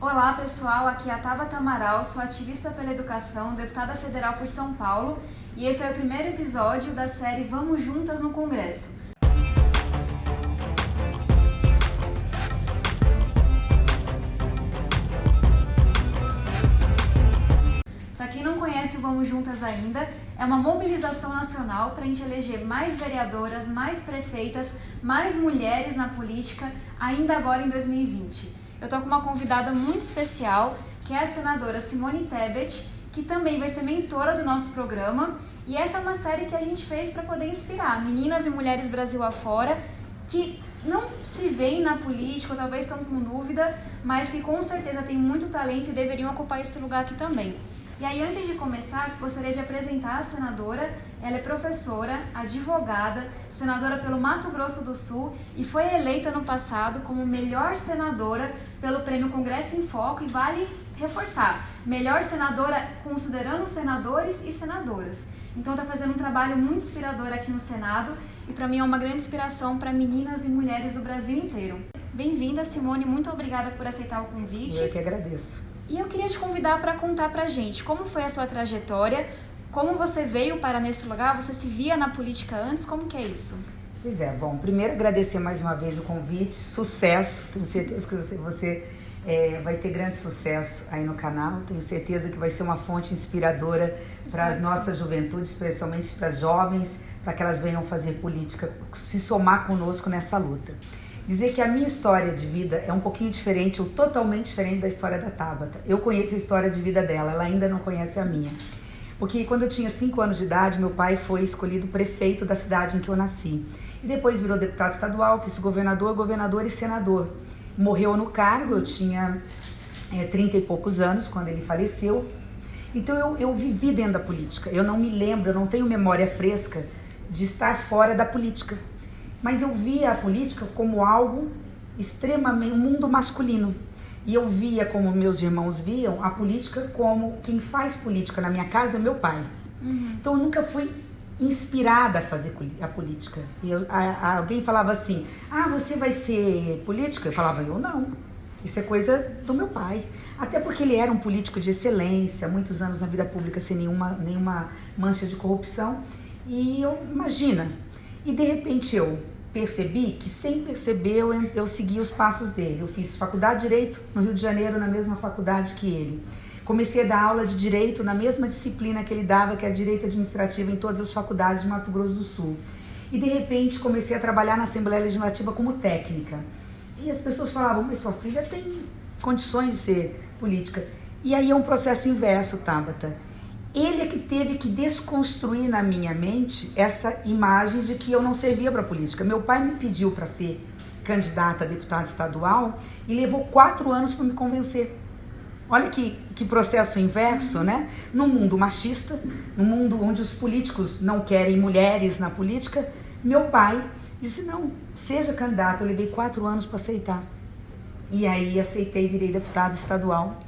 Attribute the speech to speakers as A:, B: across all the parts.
A: Olá pessoal, aqui é a Tabata Amaral, sou ativista pela educação, deputada federal por São Paulo e esse é o primeiro episódio da série Vamos Juntas no Congresso. Para quem não conhece o Vamos Juntas ainda, é uma mobilização nacional para a gente eleger mais vereadoras, mais prefeitas, mais mulheres na política, ainda agora em 2020. Eu estou com uma convidada muito especial, que é a senadora Simone Tebet, que também vai ser mentora do nosso programa. E essa é uma série que a gente fez para poder inspirar meninas e mulheres Brasil afora, que não se veem na política, ou talvez estão com dúvida, mas que com certeza têm muito talento e deveriam ocupar esse lugar aqui também. E aí, antes de começar, gostaria de apresentar a senadora. Ela é professora, advogada, senadora pelo Mato Grosso do Sul e foi eleita no passado como melhor senadora pelo Prêmio Congresso em Foco. E vale reforçar, melhor senadora considerando senadores e senadoras. Então está fazendo um trabalho muito inspirador aqui no Senado e para mim é uma grande inspiração para meninas e mulheres do Brasil inteiro. Bem-vinda, Simone, muito obrigada por aceitar o convite.
B: Eu que agradeço.
A: E eu queria te convidar para contar pra gente como foi a sua trajetória, como você veio parar nesse lugar, você se via na política antes, como que é isso?
B: Pois é, bom, primeiro agradecer mais uma vez o convite, sucesso, tenho certeza que você vai ter grande sucesso aí no canal, tenho certeza que vai ser uma fonte inspiradora para as nossas juventudes, especialmente para as jovens, para que elas venham fazer política, se somar conosco nessa luta. Dizer que a minha história de vida é um pouquinho diferente, ou totalmente diferente da história da Tabata. Eu conheço a história de vida dela, ela ainda não conhece a minha. Porque quando eu tinha 5 anos de idade, meu pai foi escolhido prefeito da cidade em que eu nasci. E depois virou deputado estadual, vice-governador, governador e senador. Morreu no cargo, eu tinha 30 e poucos anos quando ele faleceu. Então eu vivi dentro da política. Eu não me lembro, eu não tenho memória fresca de estar fora da política. Mas eu via a política como algo extremamente, um mundo masculino. E eu via, como meus irmãos viam, a política como quem faz política na minha casa é meu pai. Então eu nunca fui inspirada a fazer a política. E alguém falava assim, você vai ser política? Eu falava, eu não. Isso é coisa do meu pai. Até porque ele era um político de excelência, muitos anos na vida pública sem nenhuma mancha de corrupção. E imagina, e de repente eu percebi que, sem perceber, eu segui os passos dele. Eu fiz faculdade de Direito no Rio de Janeiro, na mesma faculdade que ele. Comecei a dar aula de Direito na mesma disciplina que ele dava, que é Direito Administrativo, em todas as faculdades de Mato Grosso do Sul. E, de repente, comecei a trabalhar na Assembleia Legislativa como técnica. E as pessoas falavam, mas sua filha tem condições de ser política. E aí é um processo inverso, Tabata. Ele é que teve que desconstruir na minha mente essa imagem de que eu não servia para a política. Meu pai me pediu para ser candidata a deputada estadual e levou 4 anos para me convencer. Olha que processo inverso, né? Num mundo machista, num mundo onde os políticos não querem mulheres na política, meu pai disse, não, seja candidata. Eu levei 4 anos para aceitar. E aí aceitei e virei deputada estadual.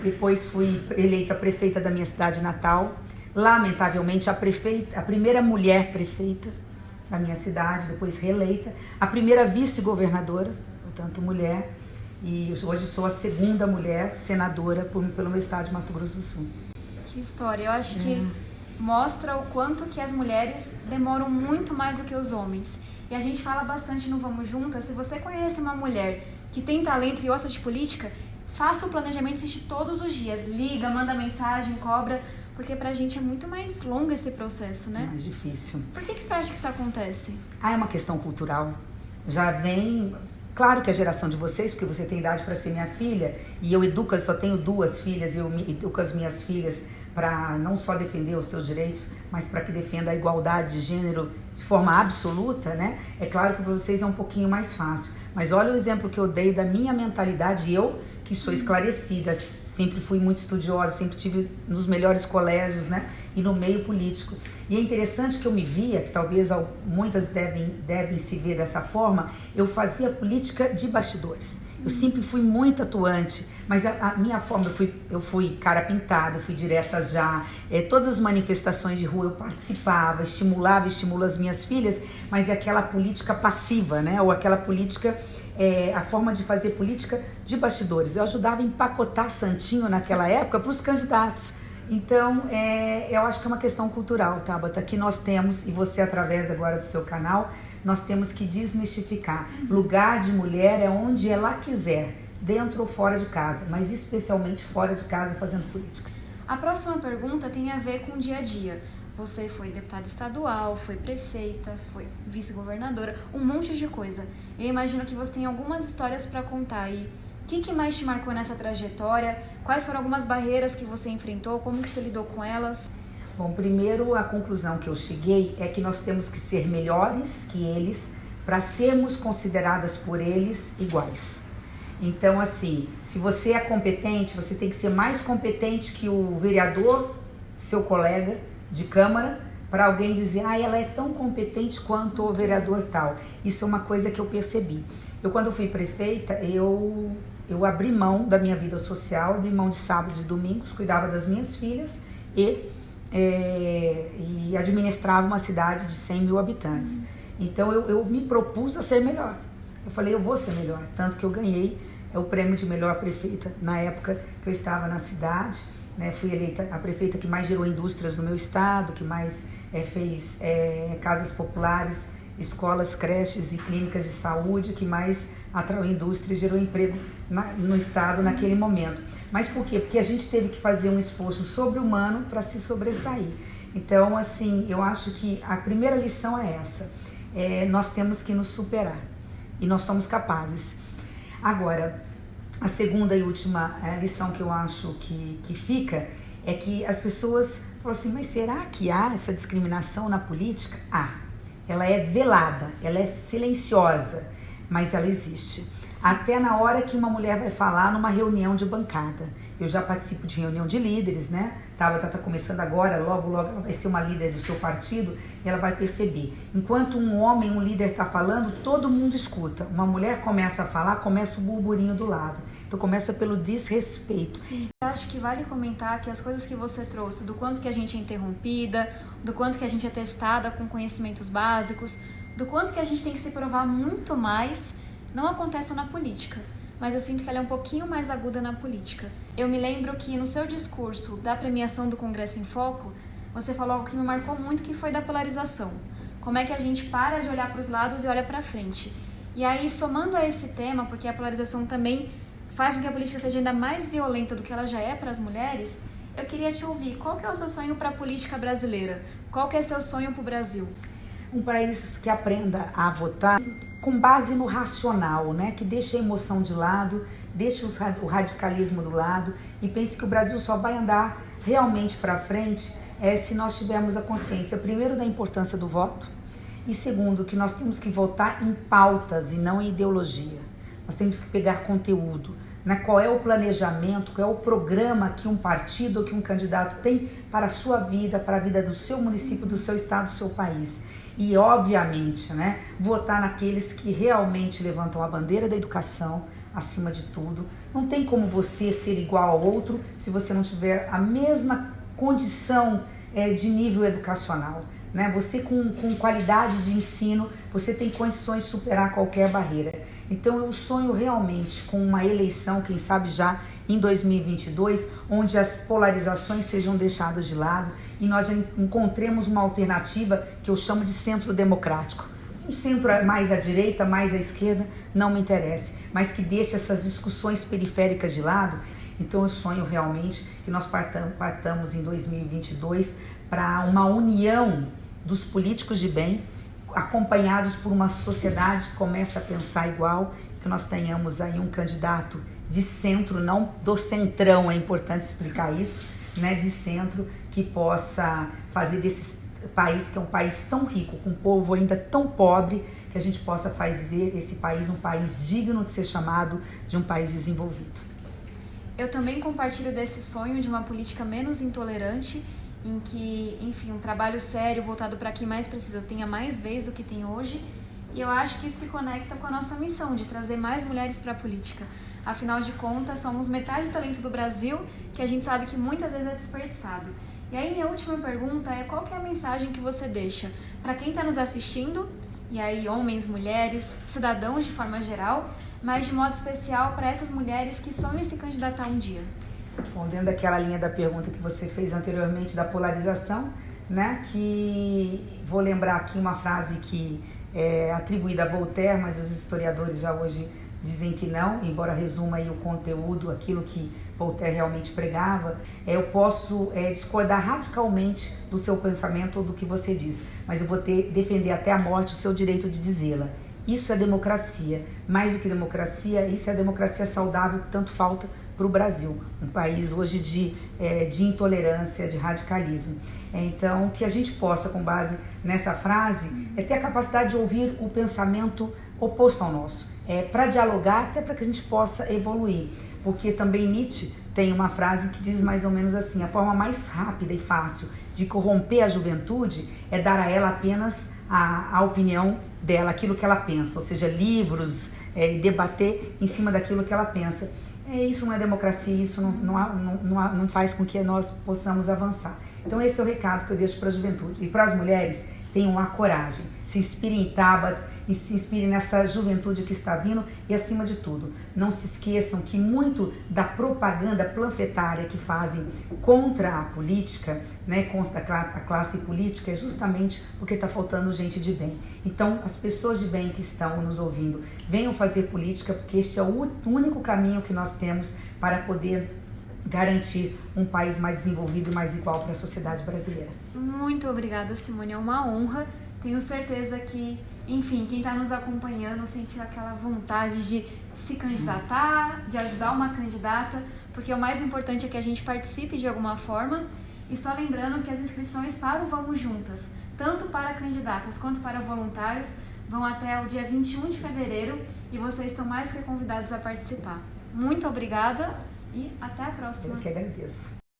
B: Depois fui eleita prefeita da minha cidade natal. Lamentavelmente, a primeira mulher prefeita da minha cidade, depois reeleita. A primeira vice-governadora, portanto mulher. E hoje sou a segunda mulher senadora pelo meu estado de Mato Grosso do Sul.
A: Que história, eu acho que mostra o quanto que as mulheres demoram muito mais do que os homens. E a gente fala bastante no Vamos Juntas, se você conhece uma mulher que tem talento e gosta de política, faça o planejamento, assiste todos os dias, liga, manda mensagem, cobra, porque pra gente é muito mais longo esse processo, né?
B: Mais difícil.
A: Por que você acha que isso acontece?
B: É uma questão cultural. Já vem, claro que a geração de vocês, porque você tem idade para ser minha filha, e eu educo, só tenho 2 filhas, eu educo as minhas filhas para não só defender os seus direitos, mas para que defenda a igualdade de gênero de forma absoluta, né? É claro que para vocês é um pouquinho mais fácil. Mas olha o exemplo que eu dei da minha mentalidade, eu que sou esclarecida, sempre fui muito estudiosa, sempre tive nos melhores colégios, né? E no meio político. E é interessante que eu me via, que talvez muitas devem se ver dessa forma, eu fazia política de bastidores. Eu sempre fui muito atuante, mas a minha forma, eu fui cara pintada, eu fui direta já, todas as manifestações de rua eu participava, estimulo as minhas filhas, mas é aquela política passiva, né? Ou aquela política a forma de fazer política de bastidores. Eu ajudava a empacotar santinho naquela época para os candidatos. Então, eu acho que é uma questão cultural, Tabata, que nós temos, e você através agora do seu canal, nós temos que desmistificar. Lugar de mulher é onde ela quiser, dentro ou fora de casa, mas especialmente fora de casa fazendo política.
A: A próxima pergunta tem a ver com o dia a dia. Você foi deputada estadual, foi prefeita, foi vice-governadora, um monte de coisa. Eu imagino que você tem algumas histórias para contar aí. O que mais te marcou nessa trajetória? Quais foram algumas barreiras que você enfrentou? Como que você lidou com elas?
B: Bom, primeiro a conclusão que eu cheguei é que nós temos que ser melhores que eles para sermos consideradas por eles iguais. Então, assim, se você é competente, você tem que ser mais competente que o vereador, seu colega de Câmara, para alguém dizer, ela é tão competente quanto o vereador tal. Isso é uma coisa que eu percebi. Quando eu fui prefeita, eu abri mão da minha vida social, abri mão de sábados e domingos, cuidava das minhas filhas e administrava uma cidade de 100 mil habitantes. Então eu me propus a ser melhor. Eu falei, eu vou ser melhor. Tanto que eu ganhei o prêmio de melhor prefeita na época que eu estava na cidade. Né? Fui eleita a prefeita que mais gerou indústrias no meu estado, que mais fez casas populares, escolas, creches e clínicas de saúde, que mais atraiu indústria e gerou emprego no estado naquele momento. Mas por quê? Porque a gente teve que fazer um esforço sobre-humano para se sobressair. Então, assim, eu acho que a primeira lição é essa. Nós temos que nos superar e nós somos capazes. Agora, a segunda e última lição que eu acho que fica é que as pessoas falam assim, mas será que há essa discriminação na política? Ela é velada, ela é silenciosa, mas ela existe. Sim. Até na hora que uma mulher vai falar numa reunião de bancada. Eu já participo de reunião de líderes, né? Tabata tá começando agora, logo ela vai ser uma líder do seu partido e ela vai perceber. Enquanto um homem, um líder está falando, todo mundo escuta. Uma mulher começa a falar, começa o burburinho do lado. Então começa pelo desrespeito.
A: Sim. Eu acho que vale comentar que as coisas que você trouxe, do quanto que a gente é interrompida, do quanto que a gente é testada com conhecimentos básicos, do quanto que a gente tem que se provar muito mais, não acontece na política. Mas eu sinto que ela é um pouquinho mais aguda na política. Eu me lembro que no seu discurso da premiação do Congresso em Foco, você falou algo que me marcou muito, que foi da polarização. Como é que a gente para de olhar para os lados e olha para frente. E aí, somando a esse tema, porque a polarização também faz com que a política seja ainda mais violenta do que ela já é para as mulheres, eu queria te ouvir, qual que é o seu sonho para a política brasileira? Qual que é o seu sonho para o Brasil?
B: Um país que aprenda a votar com base no racional, né? Que deixe a emoção de lado, deixe o radicalismo do lado e pense que o Brasil só vai andar realmente para frente se nós tivermos a consciência, primeiro, da importância do voto e segundo, que nós temos que votar em pautas e não em ideologia. Nós temos que pegar conteúdo, né? Qual é o planejamento, qual é o programa que um partido ou que um candidato tem para a sua vida, para a vida do seu município, do seu estado, do seu país. E, obviamente, né, votar naqueles que realmente levantam a bandeira da educação acima de tudo. Não tem como você ser igual ao outro se você não tiver a mesma condição de nível educacional. Né? Você com qualidade de ensino, você tem condições de superar qualquer barreira. Então eu sonho realmente com uma eleição, quem sabe já em 2022, onde as polarizações sejam deixadas de lado e nós encontremos uma alternativa que eu chamo de centro democrático. Um centro mais à direita, mais à esquerda, não me interessa, mas que deixe essas discussões periféricas de lado. Então eu sonho realmente que nós partamos em 2022 para uma união dos políticos de bem, acompanhados por uma sociedade que começa a pensar igual, que nós tenhamos aí um candidato de centro, não do centrão, é importante explicar isso, né, de centro, que possa fazer desse país, que é um país tão rico, com um povo ainda tão pobre, que a gente possa fazer esse país um país digno de ser chamado de um país desenvolvido.
A: Eu também compartilho desse sonho de uma política menos intolerante, em que, enfim, um trabalho sério voltado para quem mais precisa tenha mais vez do que tem hoje. E eu acho que isso se conecta com a nossa missão de trazer mais mulheres para a política. Afinal de contas, somos metade do talento do Brasil, que a gente sabe que muitas vezes é desperdiçado. E aí, minha última pergunta é: qual que é a mensagem que você deixa para quem está nos assistindo, e aí homens, mulheres, cidadãos de forma geral, mas de modo especial para essas mulheres que sonham em se candidatar um dia?
B: Bom, dentro daquela linha da pergunta que você fez anteriormente da polarização, né, que vou lembrar aqui uma frase que é atribuída a Voltaire, mas os historiadores já hoje dizem que não, embora resuma aí o conteúdo, aquilo que Voltaire realmente pregava. Eu posso discordar radicalmente do seu pensamento ou do que você diz, mas eu vou defender até a morte o seu direito de dizê-la. Isso é democracia. Mais do que democracia, isso é a democracia saudável que tanto falta para o Brasil, um país hoje de intolerância, de radicalismo. Então, que a gente possa, com base nessa frase, ter a capacidade de ouvir o pensamento oposto ao nosso, para dialogar, até para que a gente possa evoluir. Porque também Nietzsche tem uma frase que diz mais ou menos assim: a forma mais rápida e fácil de corromper a juventude é dar a ela apenas a opinião dela, aquilo que ela pensa, ou seja, livros, e debater em cima daquilo que ela pensa. Isso não é democracia, isso não faz com que nós possamos avançar. Então esse é o recado que eu deixo para a juventude. E para as mulheres, tenham a coragem, se inspirem em Tabat e se inspirem nessa juventude que está vindo. E acima de tudo, não se esqueçam que muito da propaganda panfletária que fazem contra a política, né, contra a classe política, é justamente porque está faltando gente de bem. Então as pessoas de bem que estão nos ouvindo, venham fazer política, porque este é o único caminho que nós temos para poder garantir um país mais desenvolvido e mais igual para a sociedade brasileira.
A: Muito obrigada, Simone, é uma honra. Tenho certeza que, enfim, quem está nos acompanhando sentiu aquela vontade de se candidatar, de ajudar uma candidata, porque o mais importante é que a gente participe de alguma forma. E só lembrando que as inscrições para o Vamos Juntas, tanto para candidatas quanto para voluntários, vão até o dia 21 de fevereiro e vocês estão mais que convidados a participar. Muito obrigada e até a próxima.
B: Eu que agradeço.